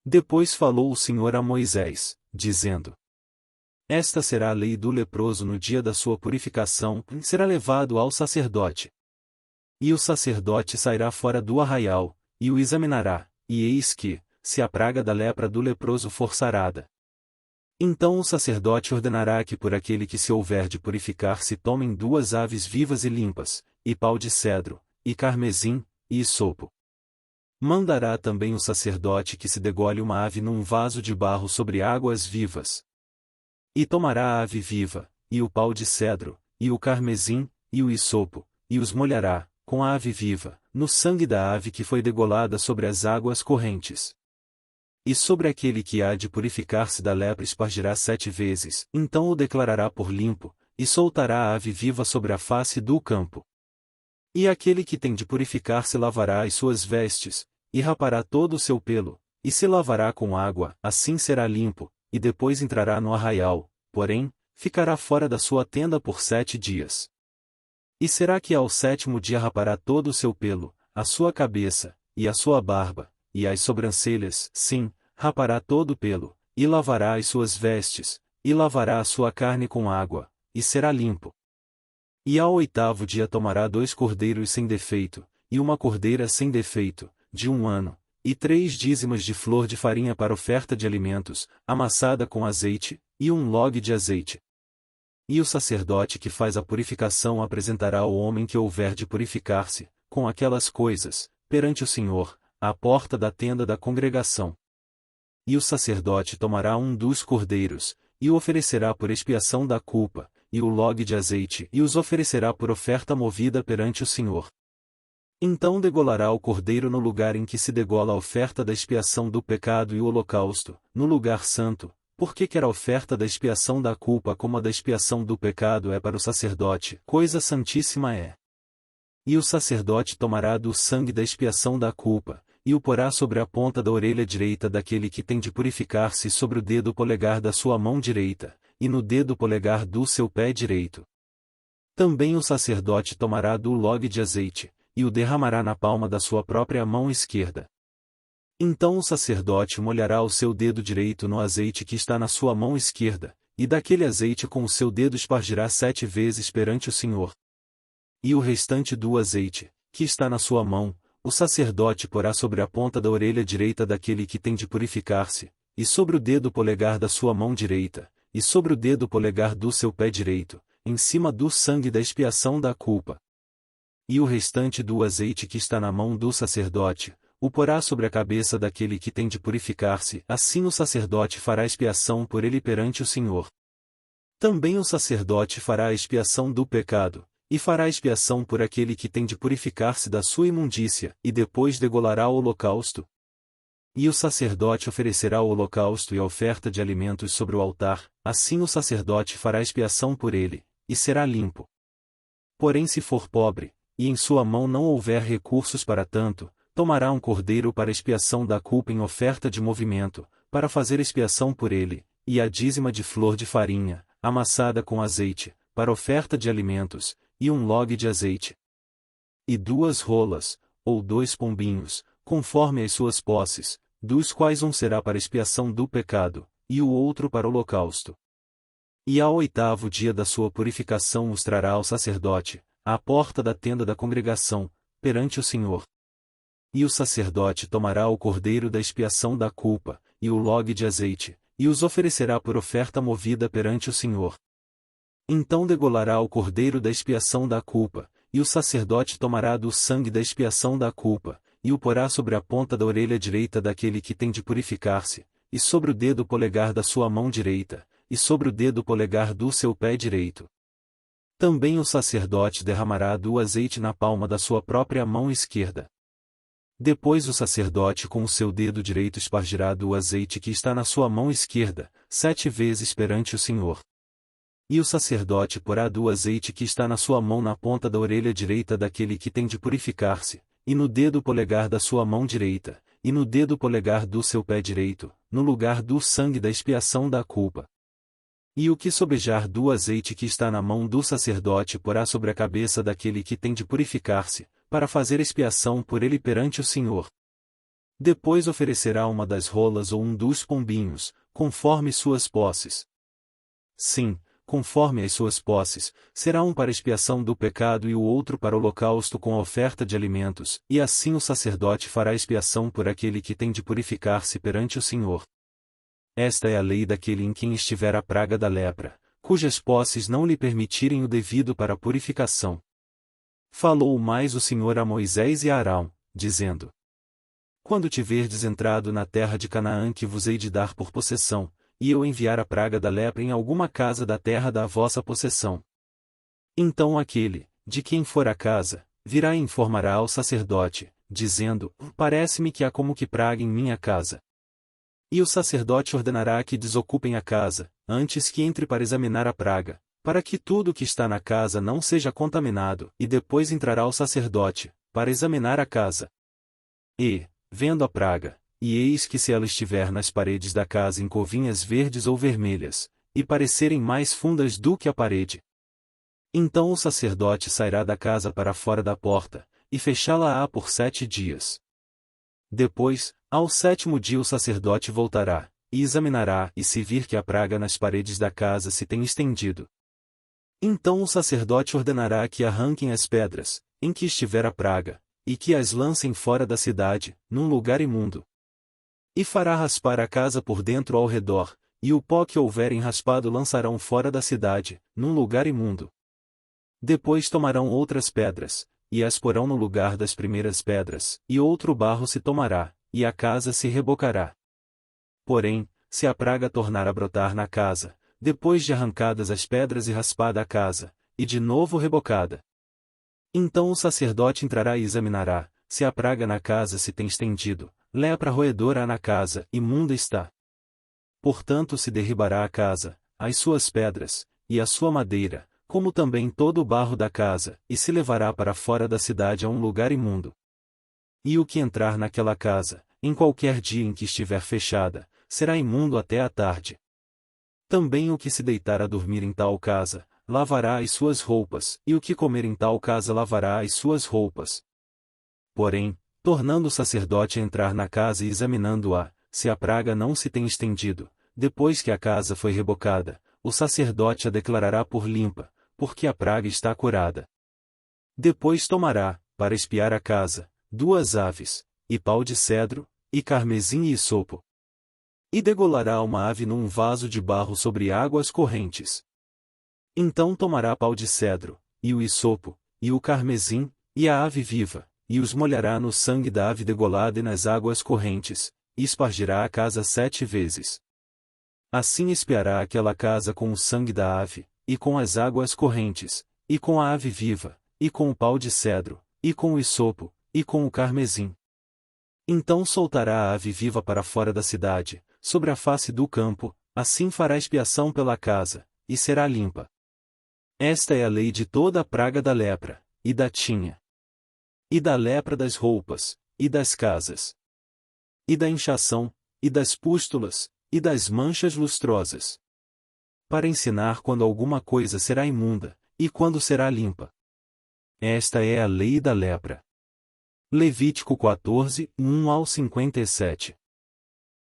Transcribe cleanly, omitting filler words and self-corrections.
Depois falou o Senhor a Moisés, dizendo: Esta será a lei do leproso no dia da sua purificação, será levado ao sacerdote. E o sacerdote sairá fora do arraial, e o examinará, e eis que, se a praga da lepra do leproso for sarada, então o sacerdote ordenará que por aquele que se houver de purificar se tomem 2 aves vivas e limpas, e pau de cedro, e carmesim, e hisopo. Mandará também o sacerdote que se degole uma ave num vaso de barro sobre águas vivas. E tomará a ave viva, e o pau de cedro, e o carmesim, e o hisopo, e os molhará, com a ave viva, no sangue da ave que foi degolada sobre as águas correntes. E sobre aquele que há de purificar-se da lepra espargirá 7 vezes, então o declarará por limpo, e soltará a ave viva sobre a face do campo. E aquele que tem de purificar-se lavará as suas vestes, e rapará todo o seu pelo, e se lavará com água, assim será limpo, e depois entrará no arraial, porém, ficará fora da sua tenda por 7 dias. E será que ao 7º dia rapará todo o seu pelo, a sua cabeça, e a sua barba, e as sobrancelhas, sim, rapará todo o pelo, e lavará as suas vestes, e lavará a sua carne com água, e será limpo. E ao 8º dia tomará 2 cordeiros sem defeito, e uma cordeira sem defeito, de 1 ano, e 3 dízimas de flor de farinha para oferta de alimentos, amassada com azeite, e 1 log de azeite. E o sacerdote que faz a purificação apresentará ao homem que houver de purificar-se, com aquelas coisas, perante o Senhor, à porta da tenda da congregação. E o sacerdote tomará 1 dos cordeiros, e o oferecerá por expiação da culpa, e o log de azeite, e os oferecerá por oferta movida perante o Senhor. Então degolará o cordeiro no lugar em que se degola a oferta da expiação do pecado e o holocausto, no lugar santo, porque quer a oferta da expiação da culpa como a da expiação do pecado é para o sacerdote, coisa santíssima é. E o sacerdote tomará do sangue da expiação da culpa, e o porá sobre a ponta da orelha direita daquele que tem de purificar-se sobre o dedo polegar da sua mão direita, e no dedo polegar do seu pé direito. Também o sacerdote tomará do log de azeite, e o derramará na palma da sua própria mão esquerda. Então o sacerdote molhará o seu dedo direito no azeite que está na sua mão esquerda, e daquele azeite com o seu dedo espargirá 7 vezes perante o Senhor. E o restante do azeite, que está na sua mão, o sacerdote porá sobre a ponta da orelha direita daquele que tem de purificar-se, e sobre o dedo polegar da sua mão direita, e sobre o dedo polegar do seu pé direito, em cima do sangue da expiação da culpa. E o restante do azeite que está na mão do sacerdote, o porá sobre a cabeça daquele que tem de purificar-se, assim o sacerdote fará expiação por ele perante o Senhor. Também o sacerdote fará a expiação do pecado, e fará expiação por aquele que tem de purificar-se da sua imundícia, e depois degolará o holocausto. E o sacerdote oferecerá o holocausto e a oferta de alimentos sobre o altar, assim o sacerdote fará expiação por ele, e será limpo. Porém se for pobre, e em sua mão não houver recursos para tanto, tomará um cordeiro para expiação da culpa em oferta de movimento, para fazer expiação por ele, e a dízima de flor de farinha, amassada com azeite, para oferta de alimentos, e 1 log de azeite. E 2 rolas, ou 2 pombinhos, conforme as suas posses, dos quais um será para expiação do pecado, e o outro para holocausto. E ao 8º dia da sua purificação os trará ao sacerdote, à porta da tenda da congregação, perante o Senhor. E o sacerdote tomará o cordeiro da expiação da culpa, e o log de azeite, e os oferecerá por oferta movida perante o Senhor. Então degolará o cordeiro da expiação da culpa, e o sacerdote tomará do sangue da expiação da culpa, e o porá sobre a ponta da orelha direita daquele que tem de purificar-se, e sobre o dedo polegar da sua mão direita, e sobre o dedo polegar do seu pé direito. Também o sacerdote derramará do azeite na palma da sua própria mão esquerda. Depois o sacerdote com o seu dedo direito espargirá do azeite que está na sua mão esquerda, 7 vezes perante o Senhor. E o sacerdote porá do azeite que está na sua mão na ponta da orelha direita daquele que tem de purificar-se, e no dedo polegar da sua mão direita, e no dedo polegar do seu pé direito, no lugar do sangue da expiação da culpa. E o que sobejar do azeite que está na mão do sacerdote porá sobre a cabeça daquele que tem de purificar-se, para fazer expiação por ele perante o Senhor. Depois oferecerá uma das rolas ou um dos pombinhos, conforme suas posses. Sim, conforme as suas posses, será um para expiação do pecado e o outro para holocausto com a oferta de alimentos, e assim o sacerdote fará expiação por aquele que tem de purificar-se perante o Senhor. Esta é a lei daquele em quem estiver a praga da lepra, cujas posses não lhe permitirem o devido para a purificação. Falou mais o Senhor a Moisés e a Arão, dizendo: Quando tiverdes entrado na terra de Canaã que vos hei de dar por possessão, e eu enviar a praga da lepra em alguma casa da terra da vossa possessão. Então aquele, de quem for a casa, virá e informará ao sacerdote, dizendo: Parece-me que há como que praga em minha casa. E o sacerdote ordenará que desocupem a casa, antes que entre para examinar a praga, para que tudo o que está na casa não seja contaminado, e depois entrará o sacerdote, para examinar a casa. E, vendo a praga, e eis que se ela estiver nas paredes da casa em covinhas verdes ou vermelhas, e parecerem mais fundas do que a parede, então o sacerdote sairá da casa para fora da porta, e fechá-la-á por 7 dias. Depois, ao 7º dia o sacerdote voltará, e examinará, e se vir que a praga nas paredes da casa se tem estendido. Então o sacerdote ordenará que arranquem as pedras, em que estiver a praga, e que as lancem fora da cidade, num lugar imundo. E fará raspar a casa por dentro ao redor, e o pó que houverem raspado lançarão fora da cidade, num lugar imundo. Depois tomarão outras pedras, e as porão no lugar das primeiras pedras, e outro barro se tomará, e a casa se rebocará. Porém, se a praga tornar a brotar na casa, depois de arrancadas as pedras e raspada a casa, e de novo rebocada, então o sacerdote entrará e examinará, se a praga na casa se tem estendido, lepra roedora há na casa, imunda está. Portanto se derribará a casa, as suas pedras, e a sua madeira, como também todo o barro da casa, e se levará para fora da cidade a um lugar imundo. E o que entrar naquela casa, em qualquer dia em que estiver fechada, será imundo até a tarde. Também o que se deitar a dormir em tal casa, lavará as suas roupas, e o que comer em tal casa lavará as suas roupas. Porém, tornando o sacerdote a entrar na casa e examinando-a, se a praga não se tem estendido, depois que a casa foi rebocada, o sacerdote a declarará por limpa, porque a praga está curada. Depois tomará, para espiar a casa, 2 aves, e pau de cedro, e carmesim e hisopo. E degolará uma ave num vaso de barro sobre águas correntes. Então tomará pau de cedro, e o hisopo, e o carmesim, e a ave viva, e os molhará no sangue da ave degolada e nas águas correntes, e espargirá a casa 7 vezes. Assim espiará aquela casa com o sangue da ave, e com as águas correntes, e com a ave viva, e com o pau de cedro, e com o hisopo, e com o carmesim. Então soltará a ave viva para fora da cidade, sobre a face do campo, assim fará expiação pela casa, e será limpa. Esta é a lei de toda a praga da lepra, e da tinha, e da lepra das roupas, e das casas, e da inchação, e das pústulas, e das manchas lustrosas. Para ensinar quando alguma coisa será imunda, e quando será limpa. Esta é a lei da lepra. Levítico 14, 1 ao 57.